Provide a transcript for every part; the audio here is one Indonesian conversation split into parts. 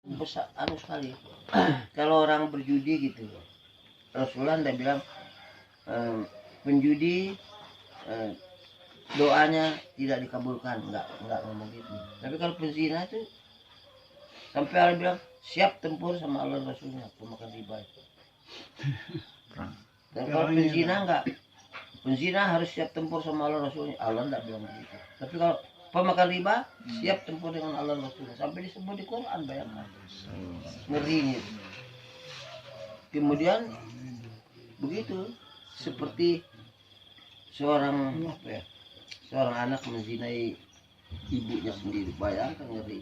besar anu sekali. Kalau orang berjudi gitu, Rasulullah tidak bilang penjudi doanya tidak dikabulkan, enggak ngomong gitu. Tapi kalau penzina itu sampai Allah bilang siap tempur sama Allah Rasulnya pemakan riba itu. Dan kalau penzina enggak, penzina harus siap tempur sama Allah Rasulnya. Allah enggak bilang begitu. Tapi kalau pemakan riba siap tempur dengan Allah Rasulnya, sampai disebut di Quran, bayangkan. Ngeri gitu. Kemudian begitu seperti seorang seorang anak menzinai ibunya sendiri, bayangkan ngeri.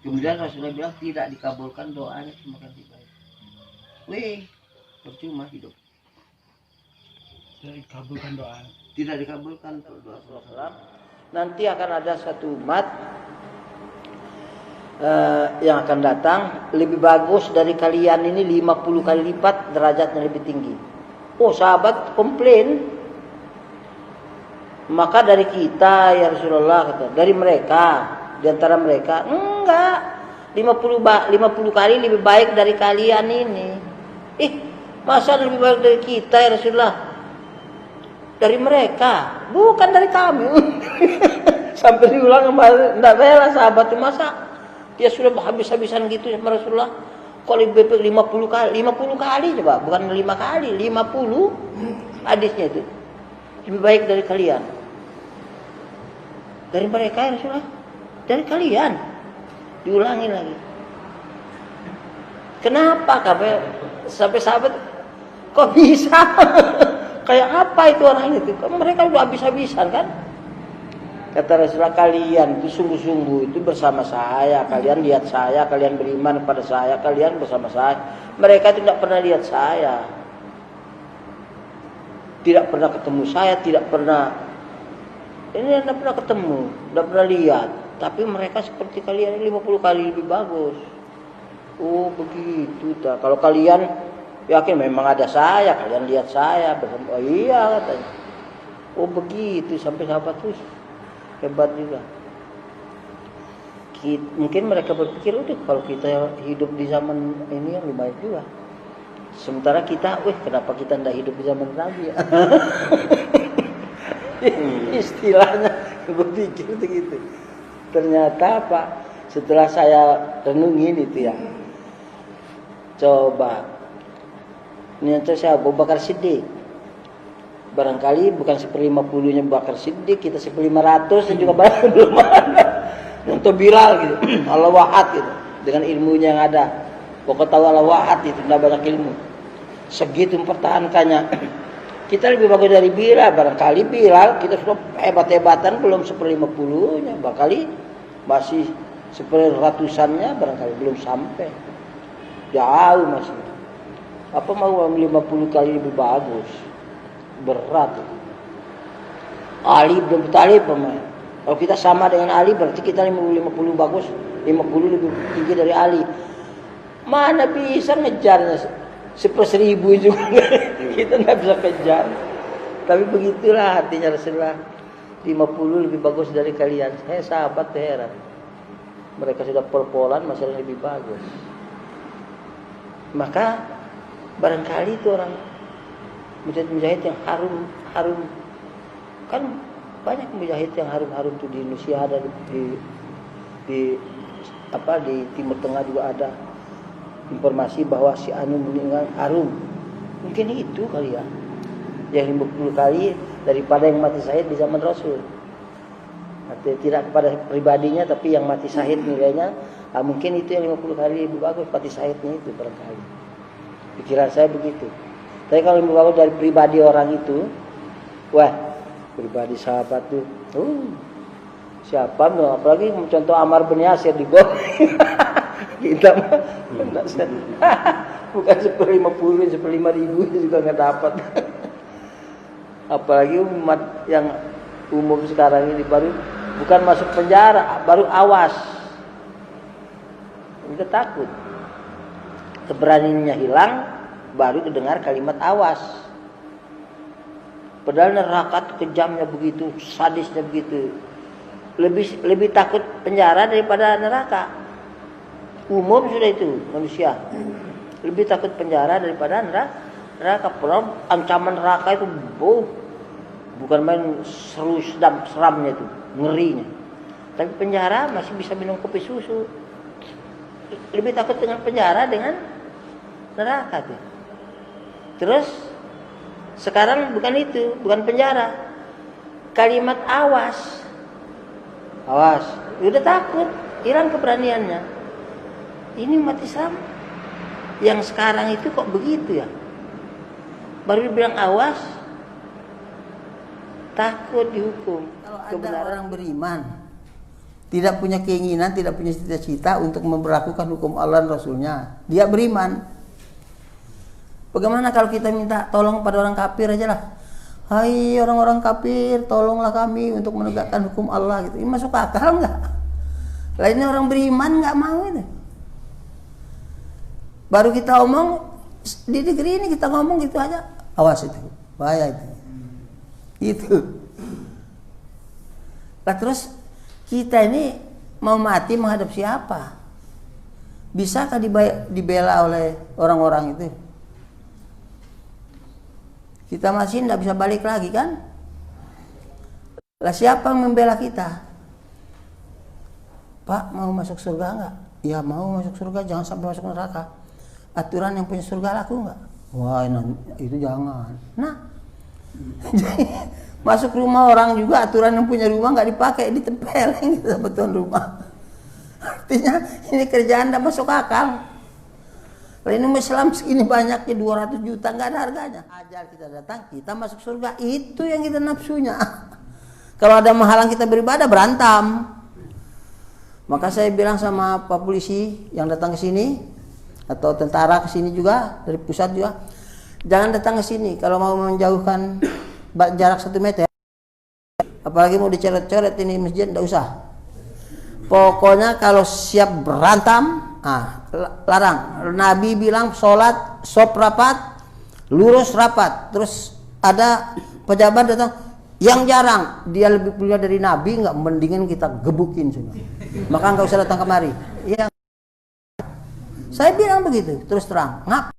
Kemudian Rasulullah bilang tidak dikabulkan doanya pemakan riba. Wih, percuma hidup. Tidak dikabulkan doa. Tidak dikabulkan doa Rasulullah. Nanti akan ada satu umat yang akan datang lebih bagus dari kalian ini 50 kali lipat, derajatnya lebih tinggi. Oh, sahabat komplain. Maka dari kita ya Rasulullah kata, dari mereka, di antara mereka enggak 50 kali lebih baik dari kalian ini. Masa lebih baik dari kita ya Rasulullah? Dari mereka, bukan dari kami. Sampai diulang kembali, enggak bela sahabat itu, masa dia sudah habis-habisan gitu sama Rasulullah. Kok lebih 50 kali coba, bukan 5 kali, 50 hadisnya itu. Lebih baik dari kalian. Dari mereka ya Rasulullah, dari kalian. Diulangi lagi. Kenapa sampai sahabat kok bisa? Kayak apa itu orang itu? Mereka udah habis-habisan kan? Kata Rasulullah, kalian itu sungguh-sungguh itu bersama saya. Kalian lihat saya, kalian beriman kepada saya, kalian bersama saya. Mereka itu tidak pernah lihat saya. Tidak pernah ketemu saya, tidak pernah. Ini tidak pernah ketemu, tidak pernah lihat. Tapi mereka seperti kalian 50 kali lebih bagus. Oh begitu. Kalau kalian yakin memang ada saya, kalian lihat saya bersama. Oh iya katanya. Oh begitu, sampai sahabat terus hebat juga. Mungkin mereka berpikir udah kalau kita hidup di zaman ini yang lebih baik juga. Sementara kita, kenapa kita tidak hidup di zaman Nabi ya? Istilahnya gue pikir begitu. Ternyata apa? Setelah saya renungin itu ya, coba ternyata saya Abu Bakar Siddiq. Barangkali bukan 1/50-nya Abu Bakar Siddiq, kita 1/500 dan juga barangkali belum ada. Untuk Bilal gitu, Allah wahad gitu, dengan ilmunya yang ada. Pokoknya tahu Allah wahad itu, tidak banyak ilmu. Segitu mempertahankannya. Kita lebih bagus dari Bilal. Barangkali Bilal kita sudah hebat-hebatan, belum 1/50-nya, barangkali masih 1/100-nya, barangkali belum sampai. Jauh masih. Apa mau 50 kali lebih bagus? Berat. Ali bin Abi Thalib pemain. Kalau kita sama dengan Ali berarti kita 50 bagus, 50 lebih tinggi dari Ali. Mana bisa ngejarnya 1000 juga. Kita nggak bisa kejar. Tapi begitulah hatinya Rasulullah. 50 lebih bagus dari kalian. Saya sahabat heran. Mereka sudah pol-polan masih lebih bagus. Maka barangkali itu orang mujahid yang harum kan banyak mujahid yang harum tuh di Indonesia, ada di Timur Tengah juga ada informasi bahwa si anu meninggal harum. Mungkin itu kali ya, yang 50 kali daripada yang mati syahid di zaman Rasul. Artinya tidak kepada pribadinya, tapi yang mati syahid nilainya mungkin itu yang 50 kali lebih bagus, mati syahidnya itu barangkali. Pikiran saya begitu. Tapi kalau lebih bagus dari pribadi orang itu, pribadi sahabat tuh, siapa no? Apalagi contoh Ammar bin Yasir di bawah. Kita mah bukan 1/50, 1/5000 juga nggak dapat. Apalagi umat yang umum sekarang ini baru bukan masuk penjara, baru awas. Kita takut. Keberaniannya hilang, baru dengar kalimat awas. Padahal neraka kejamnya begitu, sadisnya begitu. Lebih takut penjara daripada neraka. umum sudah itu manusia. Lebih takut penjara daripada neraka. Padahal ancaman neraka itu bukan main seramnya itu, ngerinya. Tapi penjara masih bisa minum kopi susu. Lebih takut dengan penjara dengan neraka tuh. Terus sekarang bukan itu, bukan penjara. Kalimat awas. Udah takut, hilang keberaniannya. Ini umat Islam yang sekarang itu kok begitu ya? Baru dibilang awas, takut dihukum. Kalau ada orang beriman, tidak punya keinginan, tidak punya cita-cita untuk memberlakukan hukum Allah dan Rasulnya, dia beriman. Bagaimana kalau kita minta tolong pada orang kafir aja lah? Hai orang-orang kafir, tolonglah kami untuk menegakkan hukum Allah gitu. Ini masuk akal nggak? Lainnya orang beriman nggak mau itu. Baru kita omong di negeri ini kita ngomong gitu aja, awas itu, bahaya itu. Itu. Nah terus kita ini mau mati menghadap siapa? Bisakah dibela oleh orang-orang itu? Kita masih tidak bisa balik lagi kan? Lah siapa yang membela kita? Pak mau masuk surga enggak? Ya mau masuk surga, jangan sampai masuk neraka. Aturan yang punya surga laku enggak? Wah itu jangan. Nah masuk rumah orang juga aturan yang punya rumah nggak dipakai, ditempelin gitu sama tuan rumah. Artinya ini kerjaan tidak masuk akal. Kalau ini Islam segini banyaknya 200 juta nggak ada harganya. Ajal kita datang, kita masuk surga, itu yang kita nafsunya. Kalau ada menghalang kita beribadah, berantam. Maka saya bilang sama Pak Polisi yang datang ke sini atau tentara ke sini juga dari pusat juga, jangan datang ke sini kalau mau menjauhkan jarak 1 meter. Apalagi mau dicoret-coret ini masjid, tidak usah. Pokoknya kalau siap berantam, larang. Nabi bilang sholat sop rapat, lurus rapat. Terus ada pejabat datang yang jarang, dia lebih punya dari Nabi, nggak mendingan kita gebukin semua. Maka nggak usah datang kemari. Iya. Saya bilang begitu, terus terang. Ngapa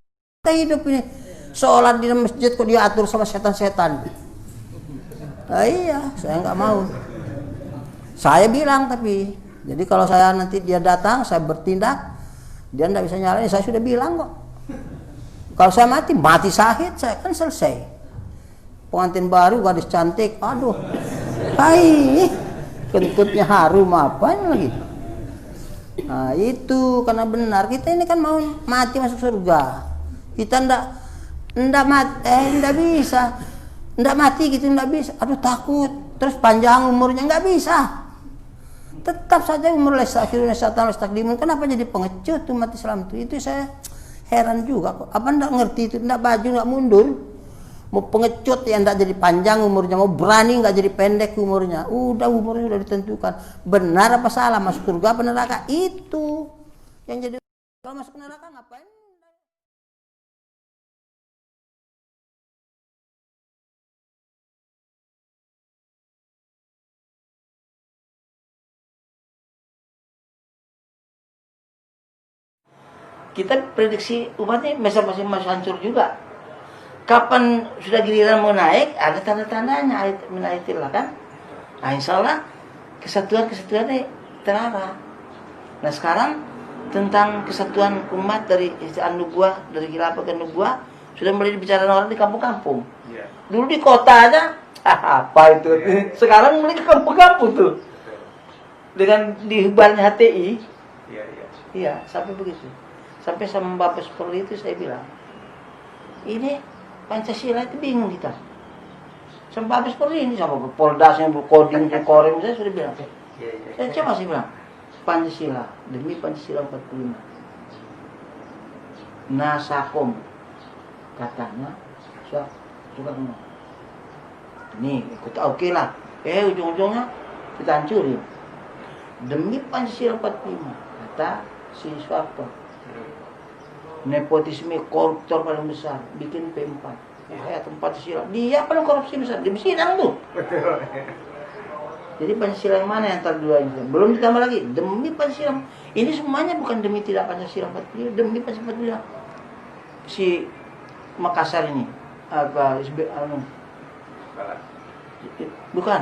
kita hidup ini sholat di masjid kok diatur sama setan-setan? Nah, iya, saya nggak mau. Saya bilang tapi, jadi kalau saya nanti dia datang, saya bertindak, dia nggak bisa nyalain. Saya sudah bilang kok. Kalau saya mati syahid, saya kan selesai. Pengantin baru, gadis cantik, aduh, hai, kentutnya harum apa lagi? Nah itu karena benar kita ini kan mau mati masuk surga. Kita ndak bisa. Nggak mati gitu, nggak bisa. Aduh takut. Terus panjang umurnya nggak bisa. Tetap saja umur kenapa jadi pengecut umat Islam itu? Itu saya heran juga kok. Apa nggak ngerti itu? Nggak baju, nggak mundur. Mau pengecut yang nggak jadi panjang umurnya, mau berani nggak jadi pendek umurnya. Udah umurnya sudah ditentukan. Benar apa salah, masuk surga apa neraka? Itu yang jadi. Kalau masuk neraka ngapain? Kita prediksi umatnya masing-masing masih hancur juga. Kapan sudah giliran mau naik, ada tanda-tandanya ayat minaitillah kan. Nah insya Allah kesatuan-kesatuannya terarah. Nah sekarang tentang kesatuan umat dari nubuah, dari khilafah ke nubuah sudah mulai dibicarakan orang di kampung-kampung. Dulu di kota aja, apa itu? Sekarang mulai ke kampung-kampung tuh. Dengan dihubarnya HTI, iya sampai begitu. Sampai sama Bapak seperti itu saya bilang, ini Pancasila itu bingung kita. Sama Bapak seperti ini, sama Poldasnya berkoding, berkorem, saya sudah bilang. Saya coba sih bilang, Pancasila, demi Pancasila 45. Nasakom, katanya, Soekarno. Nih, ikut oke lah. Ujung-ujungnya kita hancurin. Demi Pancasila 45, kata si Soeharto. Nepotisme koruptor paling besar, bikin P4. Tempat sila. Dia paling korupsi besar, dia sidang tuh. Jadi Pancasila yang mana yang antara dua ini? Belum ditambah lagi demi Pancasila. Ini semuanya bukan demi tidak Pancasila 45, demi Pancasila 45. Si Makassar ini apa bukan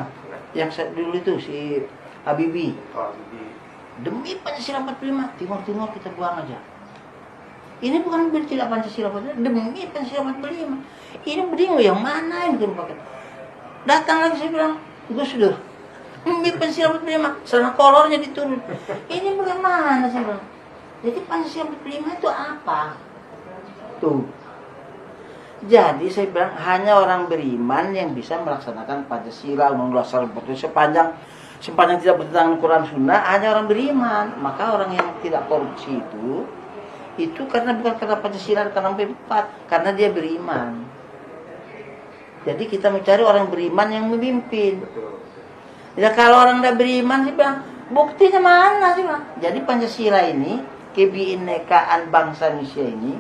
yang dulu itu si Habibie. Demi Pancasila 45, Timur kita buang aja. Ini bukan demi tidak Pancasila 45, demi Pancasila 45. Ini bingung yang mana yang dipakai. Datang lagi saya bilang, Gus Dur, demi Pancasila 45, celana kolornya diturun. Ini bagaimana saya bilang. Jadi Pancasila 45 itu apa? Tuh. Jadi saya bilang hanya orang beriman yang bisa melaksanakan Pancasila, Undang-Undang 45 sepanjang tidak bertentangan Quran Sunnah, hanya orang beriman. Maka orang yang tidak korupsi itu karena bukan karena Pancasila, karena 44, karena dia beriman. Jadi kita mencari orang beriman yang memimpin. Ya kalau orang tidak beriman sih bilang, buktinya mana sih bang? Jadi Pancasila ini, kebinekaan bangsa Indonesia ini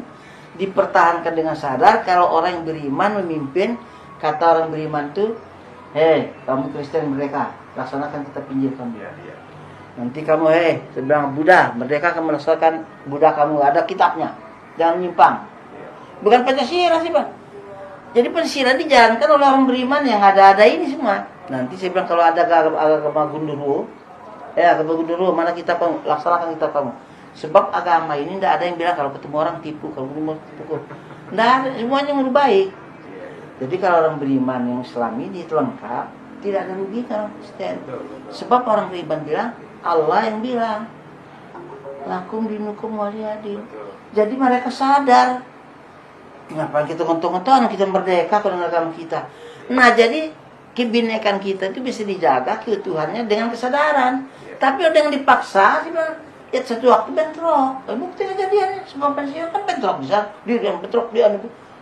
dipertahankan dengan sadar kalau orang yang beriman memimpin. Kata orang beriman tuh, kamu Kristen merdeka, laksanakan kitab Injil kamu. Nanti kamu, saya bilang Buddha merdeka, kamu laksanakan Buddha kamu, ada kitabnya, jangan nyimpang. Bukan Pancasila sih bang. Jadi Pancasila dijalankan oleh orang beriman yang ada ini semua. Nanti saya bilang kalau ada agama Gundurwo, mana kita laksanakan kitab kamu. Sebab agama ini tidak ada yang bilang kalau ketemu orang tipu, kalau ketemu orang pukul. Tidak ada, semuanya yang baik. Jadi kalau orang beriman yang Islam ini lengkap, tidak ada ruginya orang Kristen. Sebab orang beriman bilang, Allah yang bilang, lakum dinukum waliyadin. Jadi mereka sadar. Kenapa kita ngontok-ngontok kita merdeka kalau agama kita. Nah jadi kebinekaan kita itu bisa dijaga keutuhannya dengan kesadaran. Tapi ada yang dipaksa, ya satu waktu bentrok. Bukti kejadiannya, semua pensiun kan bentrok bisa. Dia yang bentrok,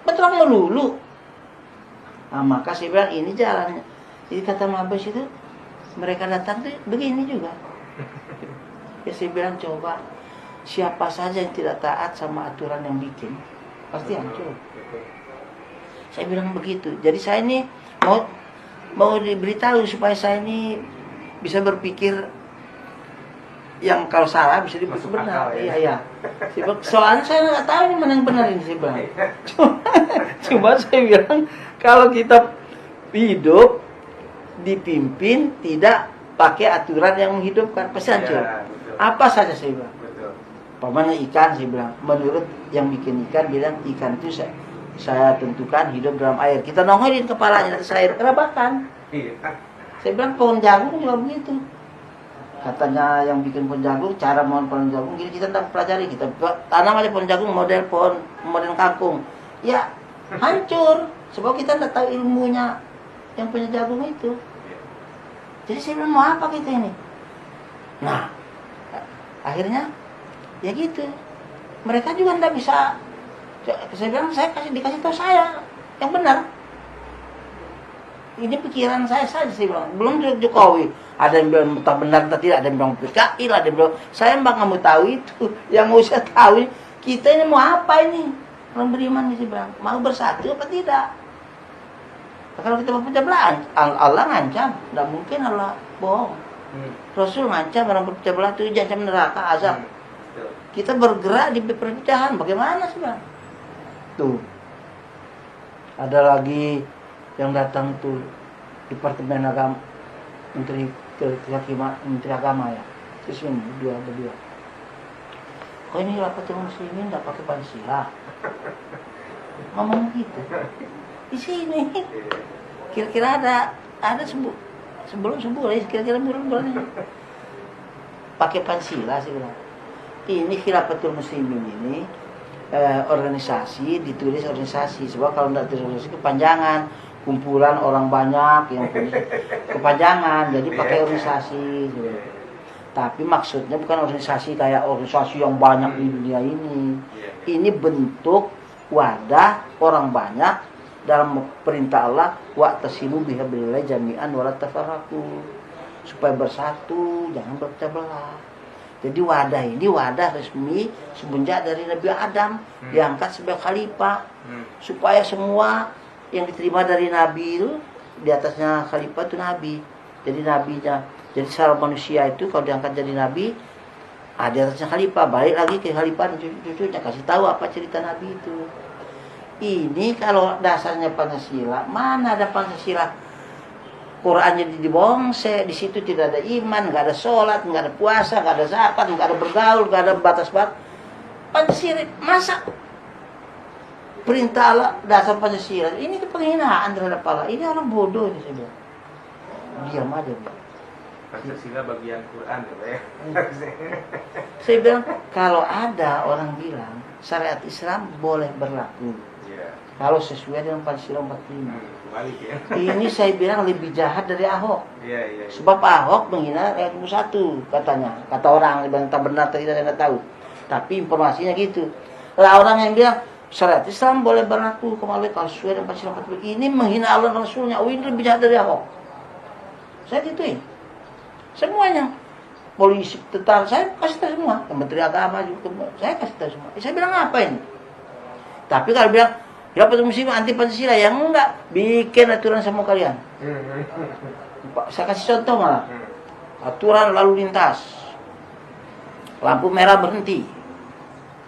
bentrok melulu. Nah maka saya bilang ini jalannya. Jadi kata Mabes itu, mereka datang tuh begini juga. Ya saya bilang coba, siapa saja yang tidak taat sama aturan yang bikin, pasti hancur. Saya bilang begitu. Jadi saya ini mau diberitahu supaya saya ini bisa berpikir yang kalau salah bisa dibuat benar. Iya. Soalnya saya nggak tahu ini mana yang benar ini saya bilang. Cuma saya bilang kalau kita hidup dipimpin tidak pakai aturan yang menghidupkan pasti hancur. Apa saja saya bilang. Pamannya ikan saya bilang. Menurut yang bikin ikan bilang ikan itu saya tentukan hidup dalam air. Kita nongolin kepalanya atas air kerabakan. Saya bilang pohon jagung juga begitu. Katanya yang bikin pohon jagung, cara mohon pohon jagung gini kita tak pelajari, kita tanam aja pohon jagung model kangkung. Ya hancur. Sebab kita tidak tahu ilmunya yang punya jagung itu. Jadi saya bilang mau apa kita ini? Nah, akhirnya ya gitu. Mereka juga tidak bisa. Saya bilang saya dikasih tahu saya yang benar. Ini pikiran saya saja sih bilang. Belum Jokowi. Ada yang bilang entah benar entah tidak, ada yang bilang PKI, ada yang bilang saya mbak nggak mau tahu itu. Yang mau saya tahu kita ini mau apa ini? Orang beriman sih bilang mau bersatu apa tidak? Kalau kita berpecah belah, Allah ngancam, tidak mungkin Allah bohong. Rasul ngancam orang berpecah belah itu jangan neraka azab. Kita bergerak di perpecahan, bagaimana sih bang? Tuh, ada lagi yang datang tuh Departemen Agama, Menteri Agama ya, terus ini berdua. Kok ini rapat muslimin tidak pakai Pancasila? Ngomong gitu. Di sini kira-kira ada sebelum subuh kira-kira bulan pakai Pancasila sih bilang. Ini Khilafatul Muslimin ini organisasi, ditulis organisasi. Sebab kalau tidak ditulis organisasi kepanjangan, kumpulan orang banyak yang kepanjangan, jadi pakai organisasi gitu. Tapi maksudnya bukan organisasi kayak organisasi yang banyak di dunia ini. Ini bentuk wadah orang banyak dalam perintah Allah, wa'tasimu bihablillah jami'an wala tafarraqu, supaya bersatu, jangan berpecah belah. Jadi wadah ini wadah resmi semenjak dari Nabi Adam diangkat sebagai khalifah, supaya semua yang diterima dari Nabi itu di atasnya khalifah itu Nabi, jadi nabinya. Jadi secara manusia itu kalau diangkat jadi nabi, di atasnya khalifah, balik lagi ke khalifah cucunya, kasih tahu apa cerita nabi itu. Ini kalau dasarnya Pancasila, mana ada Pancasila? Quran jadi dibongse, di situ tidak ada iman, nggak ada sholat, nggak ada puasa, nggak ada zakat, nggak ada bergaul, nggak ada batas-batas. Pancasila, masa perintah Allah dasar Pancasila? Ini penghinaan terhadap Allah. Ini orang bodoh ini saya bilang. Diam aja. Pancasila bagian Quran ya. Saya bilang kalau ada orang bilang syariat Islam boleh berlaku. Iya. Kalau sesuai dengan Pancasila 45. Balik ya. Ini saya bilang lebih jahat dari Ahok. Iya. Sebab Ahok menghina rakyat 1 katanya. Kata orang yang entah benar atau tidak tahu. Tapi informasinya gitu. Lah orang yang bilang syariat Islam boleh berlaku kembali kalau sesuai dengan Pancasila 45. Ini menghina Allah dan Rasulnya. Oh, ini lebih jahat dari Ahok. Saya gituin. Semuanya. Polisi, tentara, saya kasih tahu semua. Menteri Agama juga, saya kasih tahu semua. Saya bilang apa ini? Tapi kalau bilang ya muslim anti Pancasila, yang enggak bikin aturan sama kalian. Saya kasih contoh malah. Aturan lalu lintas. Lampu merah berhenti.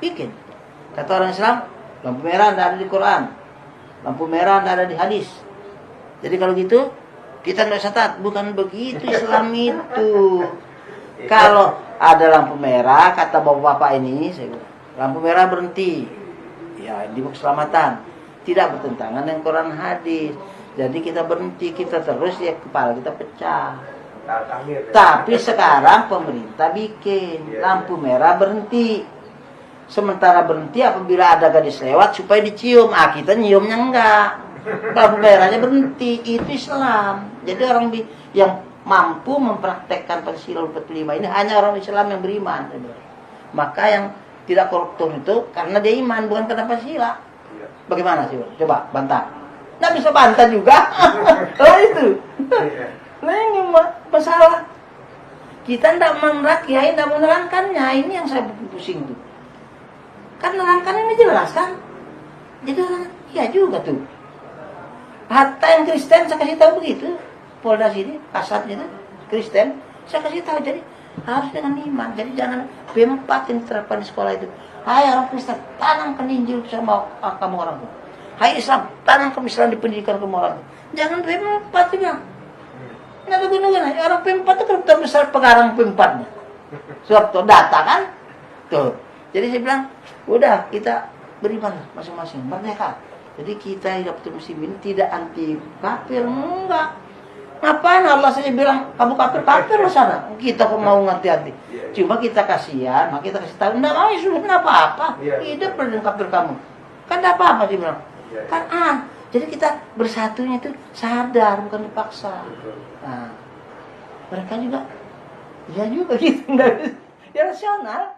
Bikin. Kata orang Islam, lampu merah tidak ada di Quran. Lampu merah tidak ada di hadis. Jadi kalau gitu, kita tidak usah taat. Bukan begitu Islam itu. Kalau ada lampu merah, kata bapak-bapak ini, saya bilang, lampu merah berhenti. Ya, di keselamatan. Tidak bertentangan dengan Quran hadis. Jadi kita berhenti, kita terus ya kepala kita pecah. Tapi sekarang pemerintah bikin lampu merah berhenti. Sementara berhenti apabila ada gadis lewat supaya dicium. Kita nyiumnya enggak. Lampu merahnya berhenti. Itu Islam. Jadi orang yang mampu mempraktekkan Pancasila 45 ini hanya orang Islam yang beriman. Maka yang tidak koruptor itu karena dia iman, bukan karena Pancasila. Bagaimana sih? Coba bantah. Nggak bisa bantah juga. Lah itu. Nah ini masalah. Kita tidak menerangkan, kiai tidak menerangkannya. Ini yang saya pusing tuh. Kan menerangkan ini jelas kan. Jadi orang, iya juga tuh. Hatta yang Kristen saya kasih tahu begitu. Polda sini, kasat gitu, Kristen, saya kasih tahu jadi harus dengan iman. Jadi jangan B4 yang diterapkan di sekolah itu. Hai orang Kristen, tanamkan Injil sama kamu orang itu. Hai Islam, tanamkan Islam di pendidikan kamu orang itu. Jangan B4 juga. Nggak ada gunanya. Orang B4 itu kan besar pengarang B4-nya. Suatu data kan, tuh. Jadi saya bilang, udah kita beriman masing-masing, merdeka. Jadi kita hidup muslimin tidak anti kafir, enggak. Ngapain Allah saja bilang kamu kafir loh sana. Kita kok mau ngerti-hati. Cuma kita kasihan, maka kita kasih tahu. Enggak mau, sudah enggak apa-apa. Hidup dengan kafir kamu. Kan enggak apa-apa dia bilang. Kan jadi kita bersatunya itu sadar, bukan dipaksa. Nah, mereka juga ya juga gitu, ya rasional.